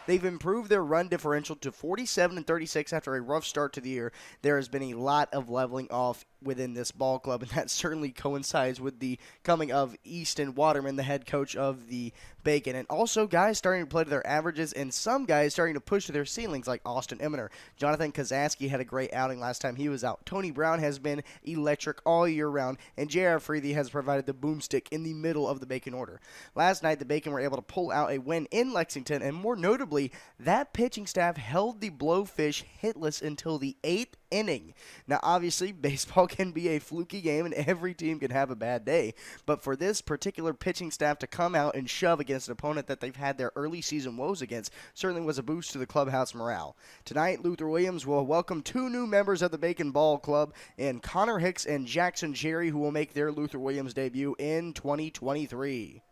They've improved their run differential to 47 and 36 after a rough start to the year. There has been a lot of leveling off within this ball club, and that certainly coincides with the coming of Easton Waterman, the head coach of the Bacon, and also guys starting to play to their averages and some guys starting to push to their ceilings like Austin Eminer. Jonathan Kazaski had a great outing last time he was out. Tony Brown has been electric all year round, and J.R. Freethy has provided the boomstick in the middle of the Bacon order. Last night, the Bacon were able to pull out a win in Lexington, and more notably, that pitching staff held the Blowfish hitless until the 8th inning. Now, obviously, baseball can be a fluky game, and every team can have a bad day, but for this particular pitching staff to come out and shove against an opponent that they've had their early season woes against certainly was a boost to the clubhouse morale. Tonight, Luther Williams will welcome 2 new members of the Bacon Ball Club, and Connor Hicks and Jackson Jerry, who will make their Luther Williams debut in 2023.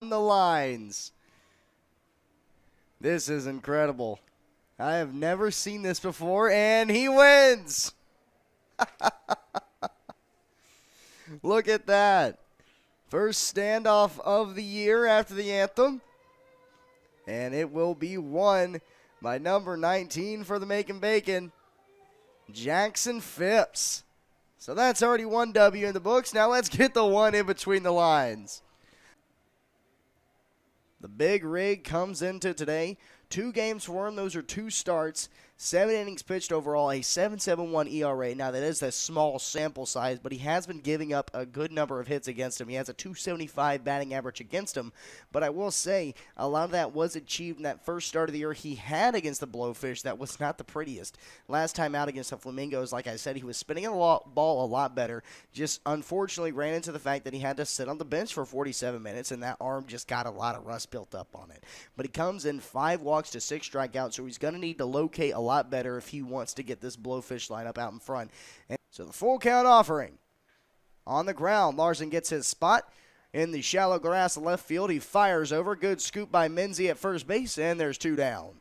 The lines. This is incredible. I have never seen this before, and he wins. Look at that. First standoff of the year after the anthem, and it will be won by number 19 for the Macon Bacon, Jackson Phipps. So that's already 1 W in the books. Now let's get the one in between the lines. The big rig comes into today. 2 games for him. Those are 2 starts. 7 innings pitched overall, a 7.71 ERA. Now, that is a small sample size, but he has been giving up a good number of hits against him. He has a 275 batting average against him, but I will say a lot of that was achieved in that first start of the year he had against the Blowfish. That was not the prettiest. Last time out against the Flamingos, like I said, he was spinning the ball a lot better. Just unfortunately ran into the fact that he had to sit on the bench for 47 minutes, and that arm just got a lot of rust built up on it. But he comes in 5 walks to 6 strikeouts, so he's going to need to locate a lot better if he wants to get this Blowfish lineup out in front. And so the full count offering. On the ground, Larson gets his spot in the shallow grass of left field. He fires over. Good scoop by Menzie at first base, and there's 2 down.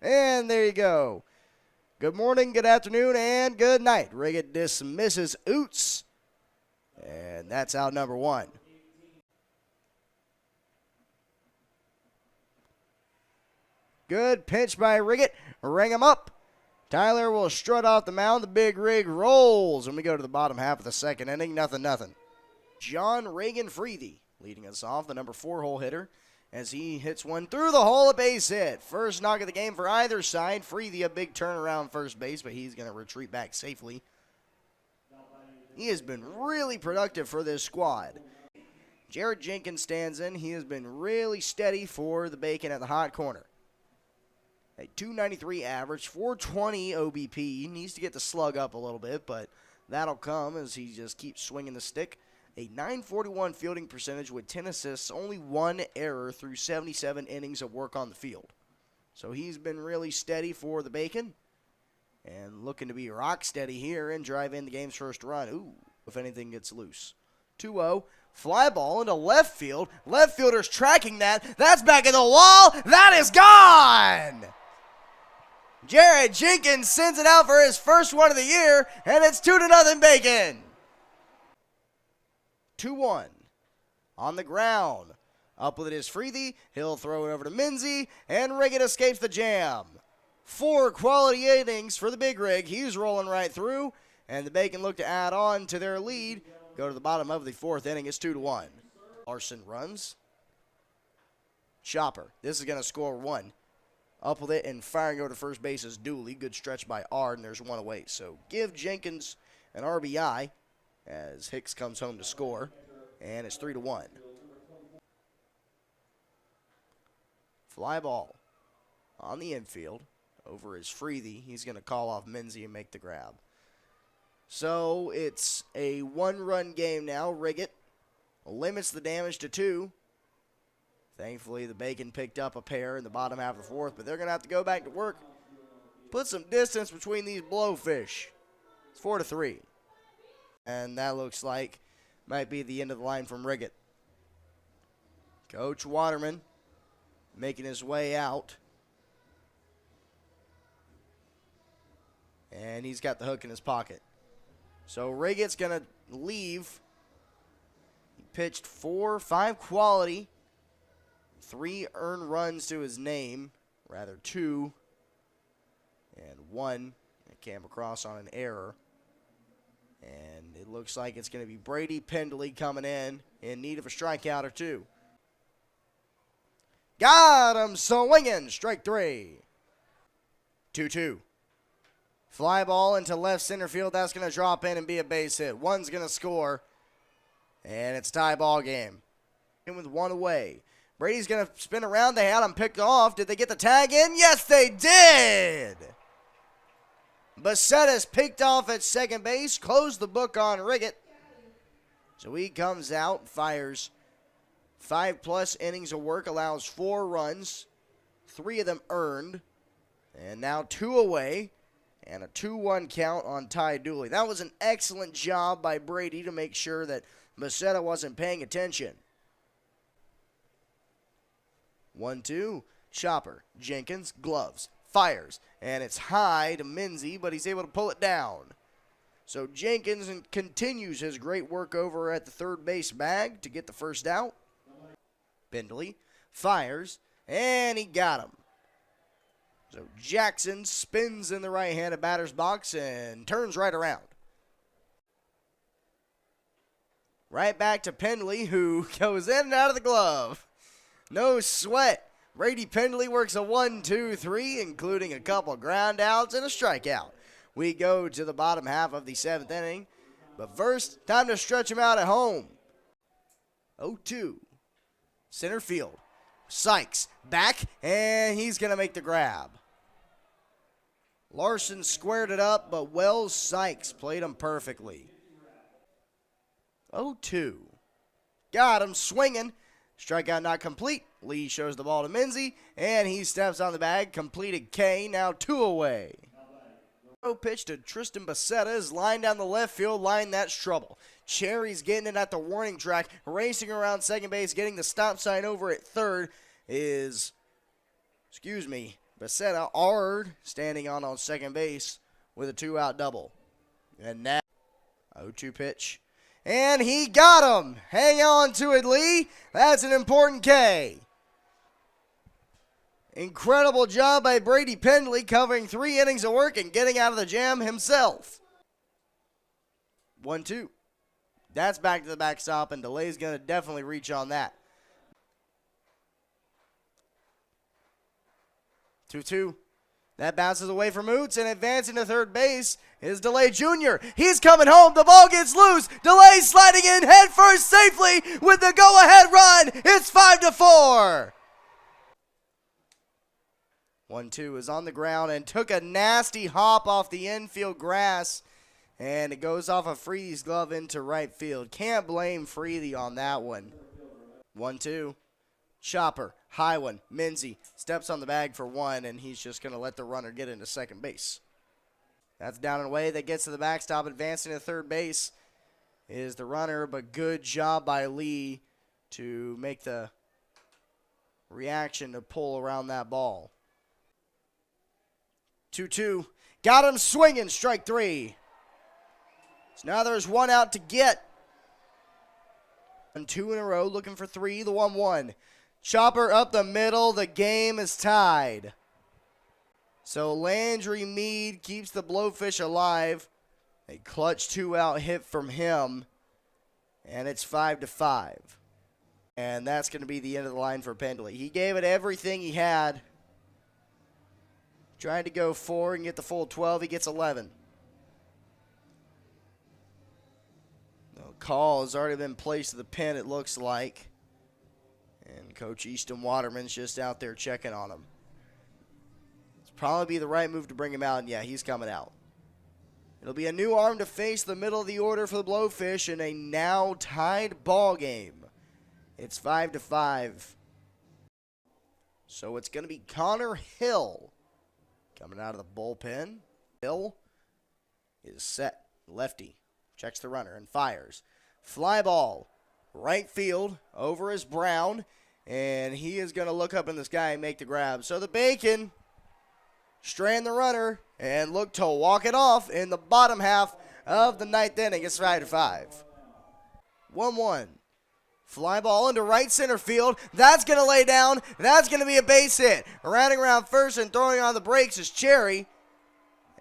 And there you go. Good morning, good afternoon, and good night. Riggett dismisses Oots, and that's out number 1. Good pitch by Riggett. Ring him up. Tyler will strut off the mound. The big rig rolls. And we go to the bottom half of the second inning. 0-0. John Reagan Freethy leading us off, the number 4 hole hitter, as he hits one through the hole, a base hit. First knock of the game for either side. Freethy, a big turnaround first base, but he's going to retreat back safely. He has been really productive for this squad. Jared Jenkins stands in. He has been really steady for the Bacon at the hot corner. A 293 average, 420 OBP. He needs to get the slug up a little bit, but that'll come as he just keeps swinging the stick. A 941 fielding percentage with 10 assists, only 1 error through 77 innings of work on the field. So he's been really steady for the Bacon and looking to be rock steady here and drive in the game's first run. Ooh, if anything gets loose. 2-0. Fly ball into left field. Left fielder's tracking that. That's back in the wall. That is gone. Jared Jenkins sends it out for his first one of the year, and it's 2-0 Bacon. 2-1. On the ground. Up with it is Freethy. He'll throw it over to Menzie, and Riggett escapes the jam. 4 quality innings for the big rig. He's rolling right through, and the Bacon look to add on to their lead. Go to the bottom of the 4th inning. It's 2-1. Larson runs. Chopper. This is going to score 1. Up with it and firing over to first base is Dooley. Good stretch by Ard, and there's 1 away. So give Jenkins an RBI as Hicks comes home to score, and it's 3-1. Fly ball on the infield over is Freethy. He's going to call off Menzie and make the grab. So it's a 1-run game now. Riggett limits the damage to 2. Thankfully, the Bacon picked up a pair in the bottom half of the 4th, but they're going to have to go back to work. Put some distance between these Blowfish. It's 4-3. And that looks like might be the end of the line from Riggett. Coach Waterman making his way out. and he's got the hook in his pocket. So Riggett's going to leave. He pitched 5 quality, 3 earned runs to his name, rather 2, and 1 that came across on an error. And it looks like it's going to be Brady Pendley coming in need of a strikeout or 2. Got him swinging, strike 3. 2-2. Fly ball into left center field. That's going to drop in and be a base hit. One's going to score, and it's tie ball game. In with 1 away. Brady's going to spin around. They had him picked off. Did they get the tag in? Yes, they did. Bassetta's picked off at second base. Closed the book on Riggett. So he comes out, fires 5+ innings of work, allows 4 runs, 3 of them earned, and now 2 away, and a 2-1 count on Ty Dooley. That was an excellent job by Brady to make sure that Bassetta wasn't paying attention. 1-2, Chopper, Jenkins, gloves, fires, and it's high to Minzy, but he's able to pull it down. So Jenkins continues his great work over at the third base bag to get the first out. Pendley fires, and he got him. So Jackson spins in the right-handed batter's box and turns right around. Right back to Pendley, who goes in and out of the glove. No sweat. Brady Pendley works a 1-2-3, including a couple ground outs and a strikeout. We go to the bottom half of the 7th inning. But first, time to stretch him out at home. 0-2. Center field. Sykes back, and he's going to make the grab. Larson squared it up, but Wells Sykes played him perfectly. 0-2. Got him swinging. Strikeout not complete. Lee shows the ball to Minzy, and he steps on the bag. Completed K, now 2 away. Pitch to Tristan Bassetta is lined down the left field line. That's trouble. Cherry's getting it at the warning track, racing around second base, getting the stop sign over at third is, Bassetta. Ard standing on second base with a 2-out double. And now, 0-2 pitch. And he got him. Hang on to it, Lee. That's an important K. Incredible job by Brady Pendley, covering 3 innings of work and getting out of the jam himself. 1-2. That's back to the backstop, and DeLay's going to definitely reach on that. 2-2. That bounces away from Oots, and advancing to third base is DeLay Jr. He's coming home. The ball gets loose. DeLay sliding in head first safely with the go-ahead run. It's 5-4. 1-2 is on the ground and took a nasty hop off the infield grass, and it goes off of Freedy's glove into right field. Can't blame Freedy on that one. 1-2. Chopper, high one. Minzy steps on the bag for 1, and he's just going to let the runner get into second base. That's down and away. That gets to the backstop. Advancing to third base is the runner, but good job by Lee to make the reaction to pull around that ball. 2-2. Got him swinging, strike 3. So now there's 1 out to get. And 2 in a row, looking for 3, the 1-1. Chopper up the middle, the game is tied. So Landry Mead keeps the Blowfish alive. A clutch 2-out hit from him, and it's 5-5. And that's going to be the end of the line for Pendley. He gave it everything he had. Trying to go 4 and get the full 12. He gets 11. The call has already been placed to the pen, it looks like. And Coach Easton Waterman's just out there checking on him. It's probably be the right move to bring him out, and yeah, he's coming out. It'll be a new arm to face the middle of the order for the Blowfish in a now tied ball game. It's 5-5. So it's going to be Connor Hill coming out of the bullpen. Hill is set. Lefty checks the runner and fires. Fly ball, right field, over is Brown, and he is going to look up in the sky and make the grab. So the Bacon strand the runner, and look to walk it off in the bottom half of the ninth inning. It's 5-5. 1-1. Fly ball into right center field. That's going to lay down. That's going to be a base hit. Rounding around first and throwing on the brakes is Cherry.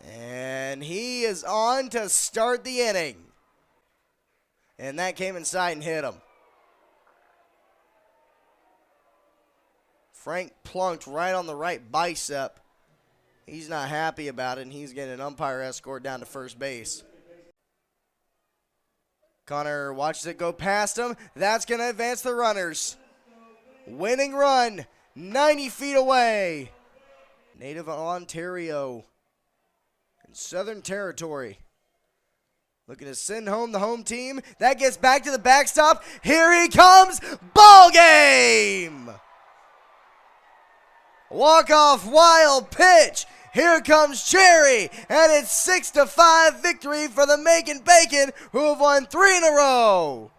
And he is on to start the inning. And that came inside and hit him. Frank plunked right on the right bicep. He's not happy about it, and he's getting an umpire escort down to first base. Connor watches it go past him. That's going to advance the runners. Winning run, 90 feet away. Native of Ontario in Southern Territory. Looking to send home the home team. That gets back to the backstop. Here he comes. Ball game. Walk-off wild pitch. Here comes Cherry, and it's 6-5 victory for the Macon Bacon, who have won 3 in a row.